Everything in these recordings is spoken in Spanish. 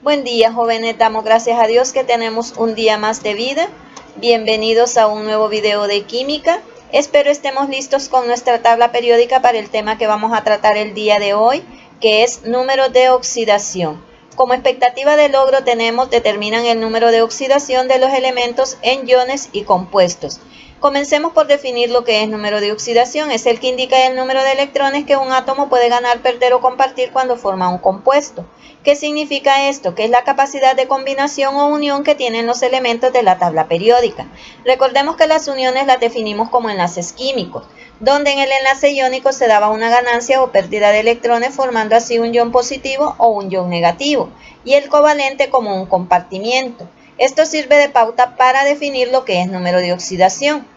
Buen día, jóvenes. Damos gracias a Dios que tenemos un día más de vida. Bienvenidos a un nuevo video de química. Espero estemos listos con nuestra tabla periódica para el tema que vamos a tratar el día de hoy, que es número de oxidación. Como expectativa de logro determinan el número de oxidación de los elementos en iones y compuestos. Comencemos por definir lo que es número de oxidación. Es el que indica el número de electrones que un átomo puede ganar, perder o compartir cuando forma un compuesto. ¿Qué significa esto? Que es la capacidad de combinación o unión que tienen los elementos de la tabla periódica. Recordemos que las uniones las definimos como enlaces químicos, donde en el enlace iónico se daba una ganancia o pérdida de electrones, formando así un ion positivo o un ion negativo, y el covalente como un compartimiento. Esto sirve de pauta para definir lo que es número de oxidación,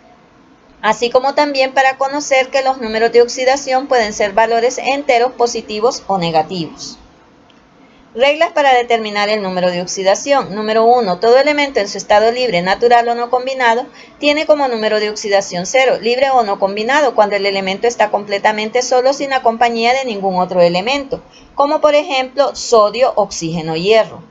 así como también para conocer que los números de oxidación pueden ser valores enteros positivos o negativos. Reglas para determinar el número de oxidación. Número 1. Todo elemento en su estado libre, natural o no combinado, tiene como número de oxidación 0, libre o no combinado, cuando el elemento está completamente solo sin la compañía de ningún otro elemento, como por ejemplo sodio, oxígeno, hierro.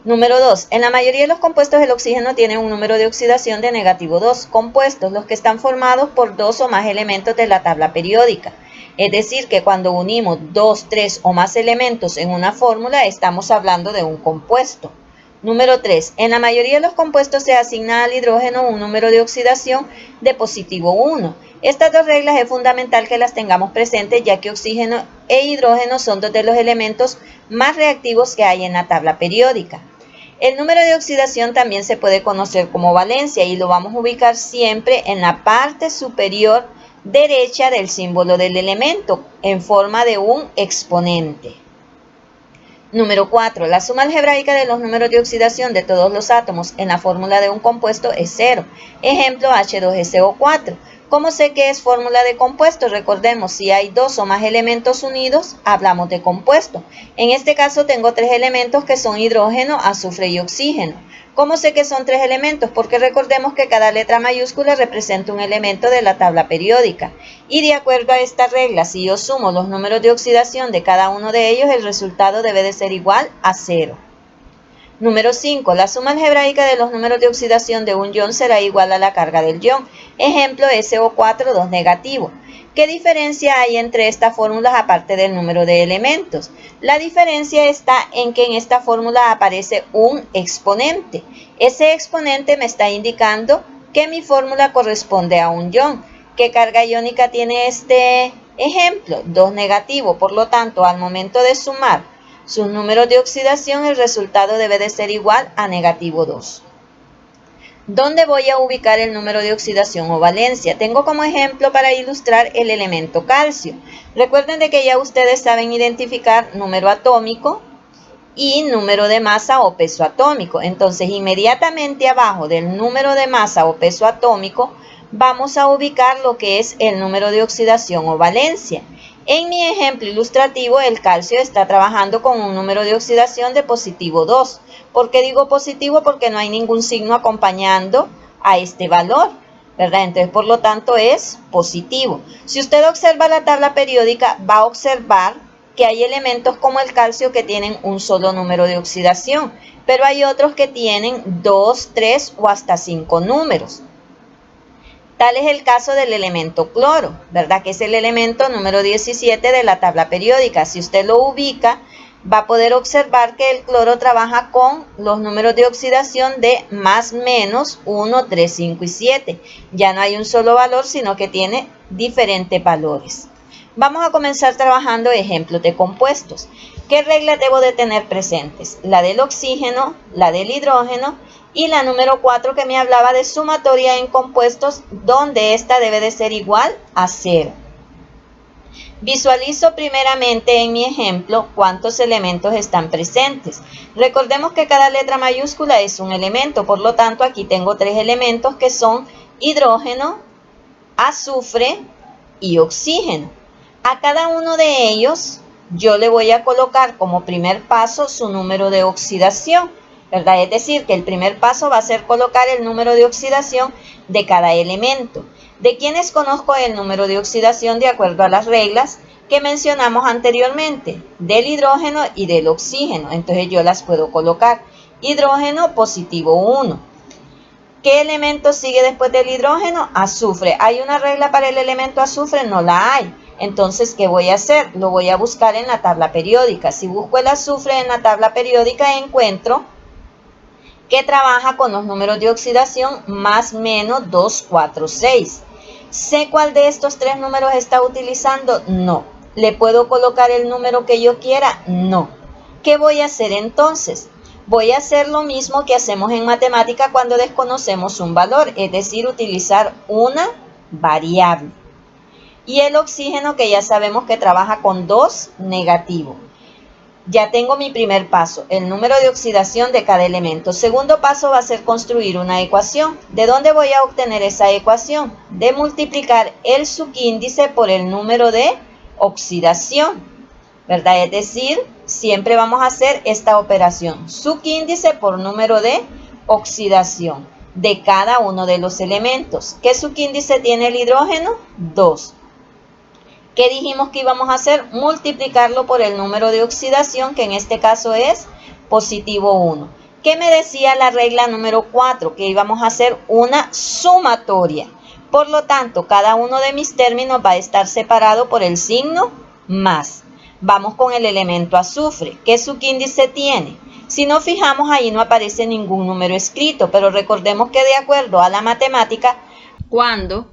Número 2. En la mayoría de los compuestos el oxígeno tiene un número de oxidación de negativo 2. Compuestos, los que están formados por dos o más elementos de la tabla periódica. Es decir, que cuando unimos 2, 3 o más elementos en una fórmula, estamos hablando de un compuesto. Número 3. En la mayoría de los compuestos se asigna al hidrógeno un número de oxidación de positivo 1. Estas dos reglas es fundamental que las tengamos presentes, ya que oxígeno e hidrógeno son dos de los elementos más reactivos que hay en la tabla periódica. El número de oxidación también se puede conocer como valencia y lo vamos a ubicar siempre en la parte superior derecha del símbolo del elemento en forma de un exponente. Número 4. La suma algebraica de los números de oxidación de todos los átomos en la fórmula de un compuesto es 0. Ejemplo, H2SO4. ¿Cómo sé que es fórmula de compuesto? Recordemos, si hay dos o más elementos unidos, hablamos de compuesto. En este caso tengo tres elementos que son hidrógeno, azufre y oxígeno. ¿Cómo sé que son tres elementos? Porque recordemos que cada letra mayúscula representa un elemento de la tabla periódica. Y de acuerdo a esta regla, si yo sumo los números de oxidación de cada uno de ellos, el resultado debe de ser igual a 0. Número 5. La suma algebraica de los números de oxidación de un ion será igual a la carga del ion. Ejemplo, SO4, 2 negativo. ¿Qué diferencia hay entre estas fórmulas aparte del número de elementos? La diferencia está en que en esta fórmula aparece un exponente. Ese exponente me está indicando que mi fórmula corresponde a un ion. ¿Qué carga iónica tiene este ejemplo? 2 negativo. Por lo tanto, al momento de sumar sus números de oxidación, el resultado debe de ser igual a negativo 2. ¿Dónde voy a ubicar el número de oxidación o valencia? Tengo como ejemplo para ilustrar el elemento calcio. Recuerden de que ya ustedes saben identificar número atómico y número de masa o peso atómico. Entonces, inmediatamente abajo del número de masa o peso atómico, vamos a ubicar lo que es el número de oxidación o valencia. En mi ejemplo ilustrativo, el calcio está trabajando con un número de oxidación de positivo 2. ¿Por qué digo positivo? Porque no hay ningún signo acompañando a este valor, ¿verdad? Entonces, por lo tanto, es positivo. Si usted observa la tabla periódica, va a observar que hay elementos como el calcio que tienen un solo número de oxidación, pero hay otros que tienen 2, 3 o hasta 5 números. Tal es el caso del elemento cloro, ¿verdad? Que es el elemento número 17 de la tabla periódica. Si usted lo ubica, va a poder observar que el cloro trabaja con los números de oxidación de más, menos, 1, 3, 5 y 7. Ya no hay un solo valor, sino que tiene diferentes valores. Vamos a comenzar trabajando ejemplos de compuestos. ¿Qué reglas debo de tener presentes? La del oxígeno, la del hidrógeno y la número 4 que me hablaba de sumatoria en compuestos, donde esta debe de ser igual a 0. Visualizo primeramente en mi ejemplo cuántos elementos están presentes. Recordemos que cada letra mayúscula es un elemento, por lo tanto aquí tengo tres elementos que son hidrógeno, azufre y oxígeno. A cada uno de ellos yo le voy a colocar como primer paso su número de oxidación, ¿verdad? Es decir, que el primer paso va a ser colocar el número de oxidación de cada elemento. ¿De quiénes conozco el número de oxidación de acuerdo a las reglas? que mencionamos anteriormente, del hidrógeno y del oxígeno. Entonces yo las puedo colocar. Hidrógeno positivo 1. ¿Qué elemento sigue después del hidrógeno? Azufre. ¿Hay una regla para el elemento azufre? No la hay. Entonces, ¿qué voy a hacer? Lo voy a buscar en la tabla periódica. Si busco el azufre en la tabla periódica, encuentro que trabaja con los números de oxidación más menos 2, 4, 6. ¿Sé cuál de estos tres números está utilizando? No. ¿Le puedo colocar el número que yo quiera? No. ¿Qué voy a hacer entonces? Voy a hacer lo mismo que hacemos en matemática cuando desconocemos un valor, es decir, utilizar una variable. Y el oxígeno, que ya sabemos que trabaja con 2 negativo. Ya tengo mi primer paso, el número de oxidación de cada elemento. Segundo paso va a ser construir una ecuación. ¿De dónde voy a obtener esa ecuación? De multiplicar el subíndice por el número de oxidación, ¿verdad? Es decir, siempre vamos a hacer esta operación, subíndice por número de oxidación de cada uno de los elementos. ¿Qué subíndice tiene el hidrógeno? 2. ¿Qué dijimos que íbamos a hacer? Multiplicarlo por el número de oxidación, que en este caso es positivo 1. ¿Qué me decía la regla número 4? Que íbamos a hacer una sumatoria. Por lo tanto, cada uno de mis términos va a estar separado por el signo más. Vamos con el elemento azufre. ¿Qué subíndice tiene? Si nos fijamos, ahí no aparece ningún número escrito, pero recordemos que de acuerdo a la matemática, cuando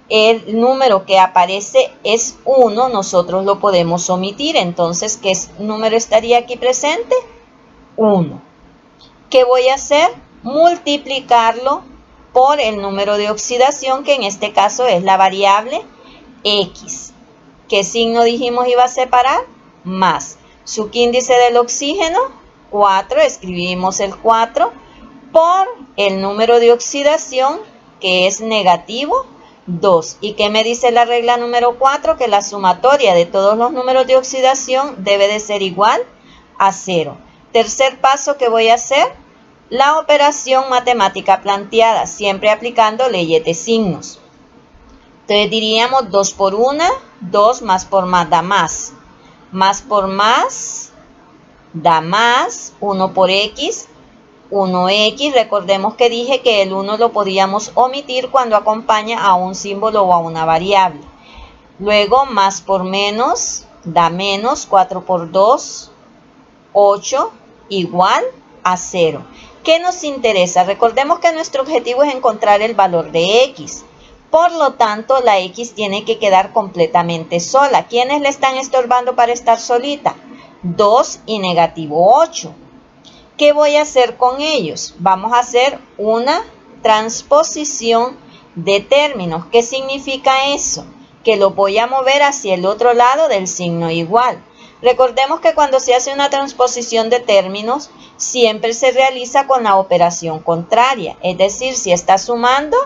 el número que aparece es 1, nosotros lo podemos omitir. Entonces, ¿qué número estaría aquí presente? 1. ¿Qué voy a hacer? Multiplicarlo por el número de oxidación, que en este caso es la variable X. ¿Qué signo dijimos iba a separar? Más. Subíndice del oxígeno, 4, escribimos el 4, por el número de oxidación, que es negativo, 2. ¿Y qué me dice la regla número 4? Que la sumatoria de todos los números de oxidación debe de ser igual a 0. Tercer paso que voy a hacer, la operación matemática planteada, siempre aplicando leyes de signos. Entonces diríamos 2 por 1, 2 más por más da más. Más por más da más, 1 por X, 1x, recordemos que dije que el 1 lo podíamos omitir cuando acompaña a un símbolo o a una variable. Luego, más por menos da menos, 4 por 2, 8, igual a 0. ¿Qué nos interesa? Recordemos que nuestro objetivo es encontrar el valor de x. Por lo tanto, la x tiene que quedar completamente sola. ¿Quiénes le están estorbando para estar solita? 2 y negativo 8. ¿Qué voy a hacer con ellos? Vamos a hacer una transposición de términos. ¿Qué significa eso? Que lo voy a mover hacia el otro lado del signo igual. Recordemos que cuando se hace una transposición de términos, siempre se realiza con la operación contraria. Es decir, si está sumando,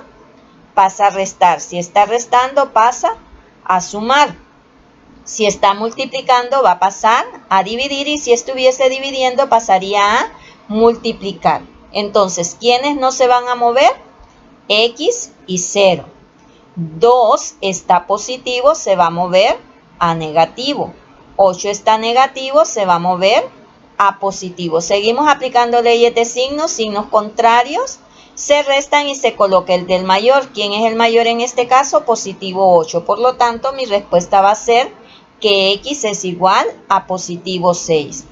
pasa a restar. Si está restando, pasa a sumar. Si está multiplicando, va a pasar a dividir. Y si estuviese dividiendo, pasaría a multiplicar. Entonces, ¿quiénes no se van a mover? X y 0. 2 está positivo, se va a mover a negativo. 8 está negativo, se va a mover a positivo. Seguimos aplicando leyes de signos, signos contrarios. Se restan y se coloca el del mayor. ¿Quién es el mayor en este caso? Positivo 8. Por lo tanto, mi respuesta va a ser que X es igual a positivo 6.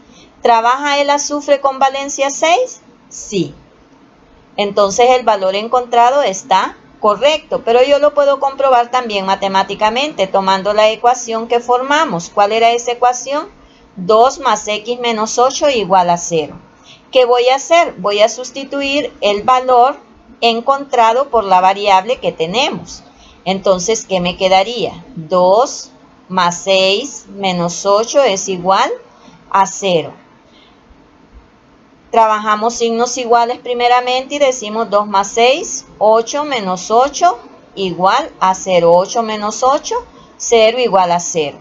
¿Trabaja el azufre con valencia 6? Sí. Entonces el valor encontrado está correcto, pero yo lo puedo comprobar también matemáticamente tomando la ecuación que formamos. ¿Cuál era esa ecuación? 2 más x menos 8 igual a 0. ¿Qué voy a hacer? Voy a sustituir el valor encontrado por la variable que tenemos. Entonces, ¿qué me quedaría? 2 más 6 menos 8 es igual a 0. Trabajamos signos iguales primeramente y decimos 2 más 6, 8 menos 8 igual a 0. 8 menos 8, 0 igual a 0.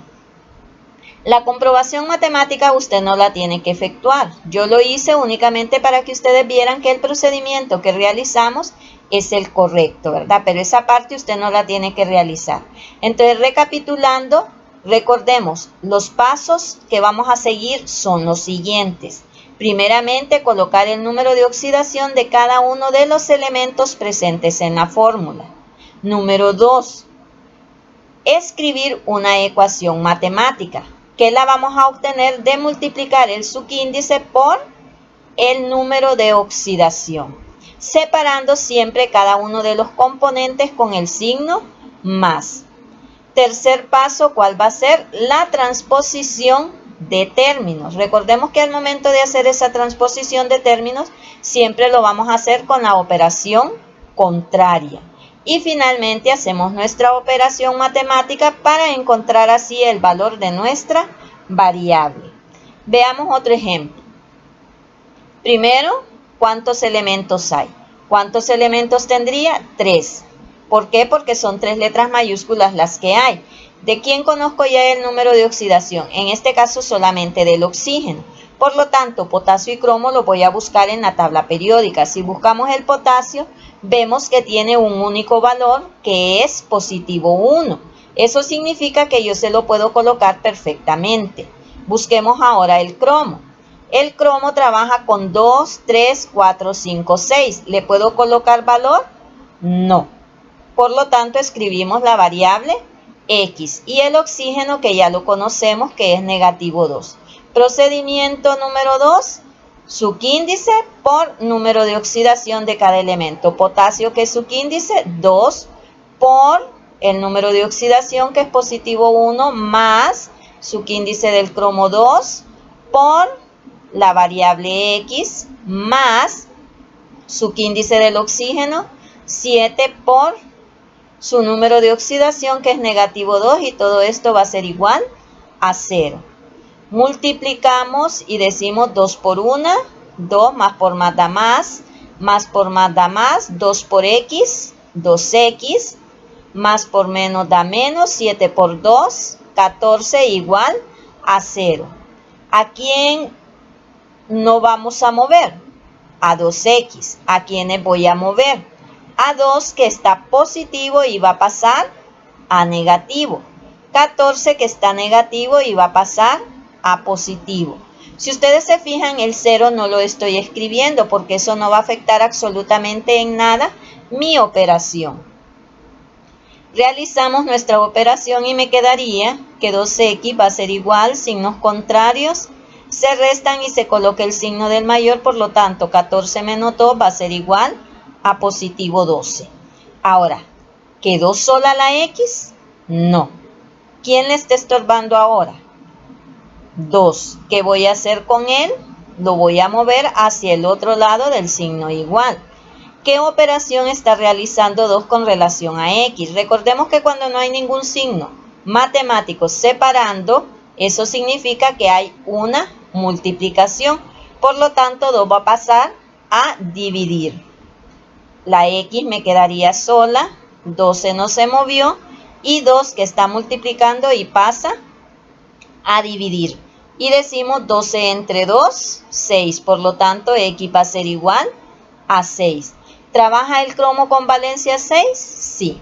La comprobación matemática usted no la tiene que efectuar. Yo lo hice únicamente para que ustedes vieran que el procedimiento que realizamos es el correcto, ¿verdad? Pero esa parte usted no la tiene que realizar. Entonces, recapitulando, Recordemos, los pasos que vamos a seguir son los siguientes. Primeramente, colocar el número de oxidación de cada uno de los elementos presentes en la fórmula. Número 2, escribir una ecuación matemática, que la vamos a obtener de multiplicar el subíndice por el número de oxidación, separando siempre cada uno de los componentes con el signo más. Tercer paso, ¿cuál va a ser? La transposición de términos. Recordemos que al momento de hacer esa transposición de términos, siempre lo vamos a hacer con la operación contraria. Y finalmente hacemos nuestra operación matemática para encontrar así el valor de nuestra variable. Veamos otro ejemplo. Primero, ¿cuántos elementos hay? ¿Cuántos elementos tendría? 3. ¿Por qué? Porque son 3 letras mayúsculas las que hay. ¿De quién conozco ya el número de oxidación? En este caso solamente del oxígeno. Por lo tanto, potasio y cromo lo voy a buscar en la tabla periódica. Si buscamos el potasio, vemos que tiene un único valor que es positivo 1. Eso significa que yo se lo puedo colocar perfectamente. Busquemos ahora el cromo. El cromo trabaja con 2, 3, 4, 5, 6. ¿Le puedo colocar valor? No. Por lo tanto, escribimos la variable X y el oxígeno, que ya lo conocemos, que es negativo 2. Procedimiento número 2, subíndice por número de oxidación de cada elemento. Potasio, que es subíndice, 2 por el número de oxidación, que es positivo 1, más subíndice del cromo 2 por la variable X, más subíndice del oxígeno, 7 por su número de oxidación, que es negativo 2, y todo esto va a ser igual a 0. Multiplicamos y decimos 2 por 1, 2, más por más da más por más da más, 2 por X, 2X, más por menos da menos, 7 por 2, 14, igual a 0. ¿A quién no vamos a mover? A 2X. ¿A quiénes voy a mover? A 2, que está positivo y va a pasar a negativo. 14, que está negativo y va a pasar a positivo. Si ustedes se fijan, el 0 no lo estoy escribiendo porque eso no va a afectar absolutamente en nada mi operación. Realizamos nuestra operación y me quedaría que 2X va a ser igual, signos contrarios, se restan y se coloca el signo del mayor, por lo tanto 14 menos 2 va a ser igual a positivo 12. Ahora, ¿quedó sola la X? No. ¿Quién le está estorbando ahora? 2. ¿Qué voy a hacer con él? Lo voy a mover hacia el otro lado del signo igual. ¿Qué operación está realizando 2 con relación a X? Recordemos que cuando no hay ningún signo matemático separando, eso significa que hay una multiplicación. Por lo tanto, 2 va a pasar a dividir. La X me quedaría sola, 12 no se movió, y 2 que está multiplicando y pasa a dividir. Y decimos 12 entre 2, 6. Por lo tanto, X va a ser igual a 6. ¿Trabaja el cromo con valencia 6? Sí.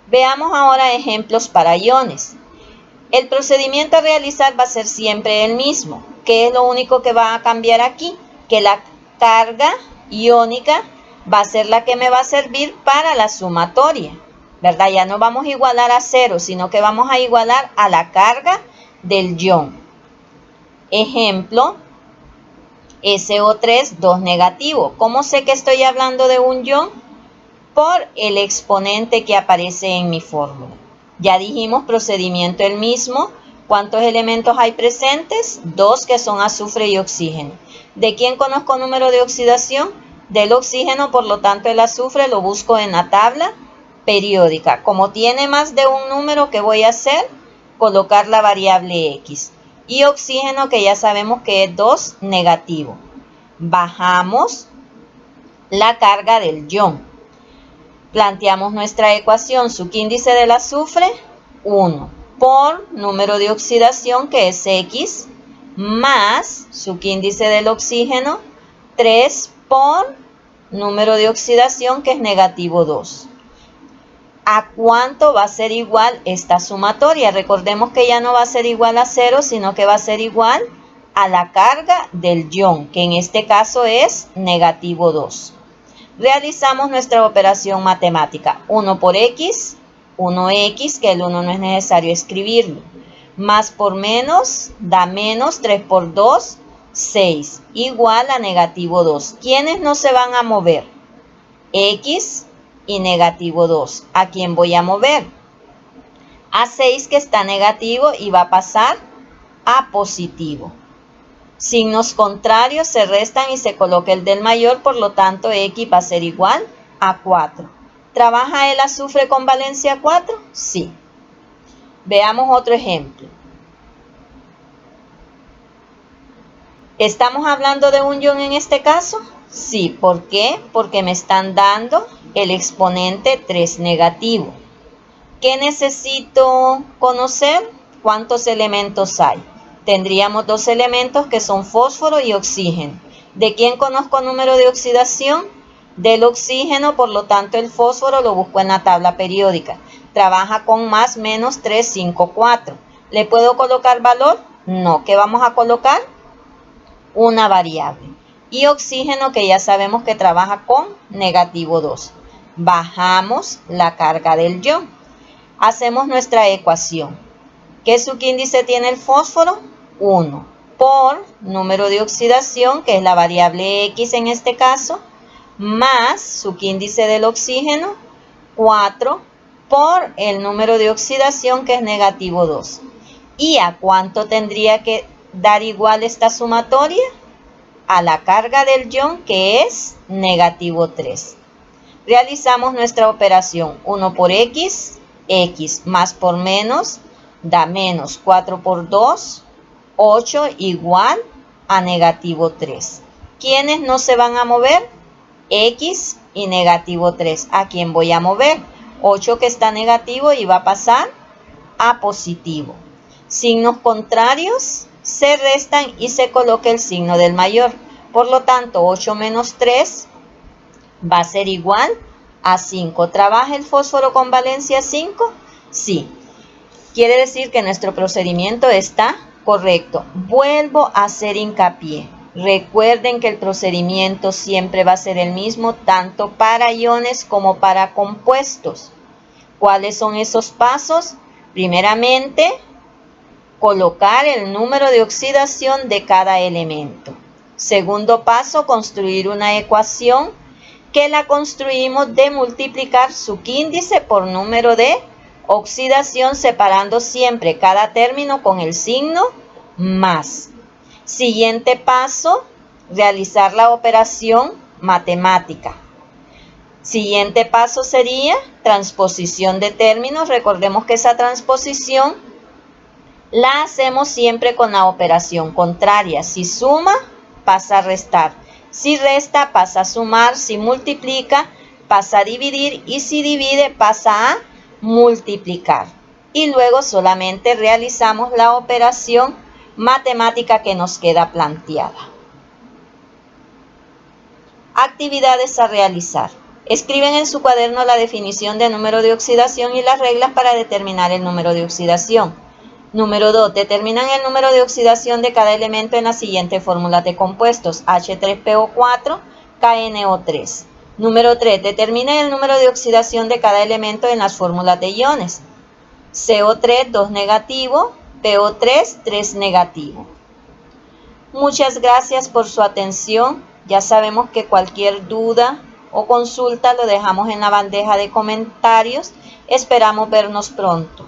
Veamos ahora ejemplos para iones. El procedimiento a realizar va a ser siempre el mismo. ¿Qué es lo único que va a cambiar aquí? Que la carga iónica va a ser la que me va a servir para la sumatoria, ¿verdad? Ya no vamos a igualar a 0, sino que vamos a igualar a la carga del ion. Ejemplo, SO3, 2 negativo. ¿Cómo sé que estoy hablando de un ion? Por el exponente que aparece en mi fórmula. Ya dijimos, procedimiento el mismo. ¿Cuántos elementos hay presentes? 2, que son azufre y oxígeno. ¿De quién conozco número de oxidación? Del oxígeno, por lo tanto el azufre lo busco en la tabla periódica. Como tiene más de un número, ¿qué voy a hacer? Colocar la variable X. Y oxígeno, que ya sabemos que es 2 negativo. Bajamos la carga del ion. Planteamos nuestra ecuación, subíndice del azufre, 1, por número de oxidación, que es X, más subíndice del oxígeno, 3 por número de oxidación, que es negativo 2. ¿A cuánto va a ser igual esta sumatoria? Recordemos que ya no va a ser igual a 0, sino que va a ser igual a la carga del ion, que en este caso es negativo 2. Realizamos nuestra operación matemática. 1 por x, 1x, que el 1 no es necesario escribirlo. Más por menos da menos, 3 por 2, 6, igual a negativo 2. ¿Quiénes no se van a mover? X y negativo 2. ¿A quién voy a mover? A 6, que está negativo y va a pasar a positivo. Signos contrarios se restan y se coloca el del mayor, por lo tanto X va a ser igual a 4. ¿Trabaja el azufre con valencia 4? Sí. Veamos otro ejemplo. ¿Estamos hablando de un ion en este caso? Sí. ¿Por qué? Porque me están dando el exponente 3 negativo. ¿Qué necesito conocer? ¿Cuántos elementos hay? Tendríamos 2 elementos que son fósforo y oxígeno. ¿De quién conozco el número de oxidación? Del oxígeno, por lo tanto el fósforo lo busco en la tabla periódica. Trabaja con más, menos, 3, 5, 4. ¿Le puedo colocar valor? No. ¿Qué vamos a colocar? Una variable. Y oxígeno, que ya sabemos que trabaja con negativo 2. Bajamos la carga del ion. Hacemos nuestra ecuación. ¿Qué subíndice tiene el fósforo? 1 por número de oxidación, que es la variable X en este caso, más subíndice del oxígeno, 4 por el número de oxidación, que es negativo 2. ¿Y a cuánto tendría que dar igual esta sumatoria? A la carga del ion, que es negativo 3. Realizamos nuestra operación. 1 por X, X más por menos da menos, 4 por 2, 8, igual a negativo 3. ¿Quiénes no se van a mover? X y negativo 3. ¿A quién voy a mover? 8, que está negativo y va a pasar a positivo. Signos contrarios se restan y se coloca el signo del mayor. Por lo tanto, 8 menos 3 va a ser igual a 5. ¿Trabaja el fósforo con valencia 5? Sí. Quiere decir que nuestro procedimiento está correcto. Vuelvo a hacer hincapié. Recuerden que el procedimiento siempre va a ser el mismo, tanto para iones como para compuestos. ¿Cuáles son esos pasos? Primeramente, colocar el número de oxidación de cada elemento. Segundo paso, construir una ecuación que la construimos de multiplicar subíndice por número de oxidación, separando siempre cada término con el signo más. Siguiente paso, realizar la operación matemática. Siguiente paso sería transposición de términos. Recordemos que esa transposición la hacemos siempre con la operación contraria. Si suma, pasa a restar. Si resta, pasa a sumar. Si multiplica, pasa a dividir. Y si divide, pasa a multiplicar. Y luego solamente realizamos la operación matemática que nos queda planteada. Actividades a realizar. Escriben en su cuaderno la definición de número de oxidación y las reglas para determinar el número de oxidación. Número 2. Determinan el número de oxidación de cada elemento en la siguiente fórmula de compuestos: H3PO4, KNO3. Número 3. Determinen el número de oxidación de cada elemento en las fórmulas de iones: CO3, 2 negativo, PO3, 3 negativo. Muchas gracias por su atención. Ya sabemos que cualquier duda o consulta lo dejamos en la bandeja de comentarios. Esperamos vernos pronto.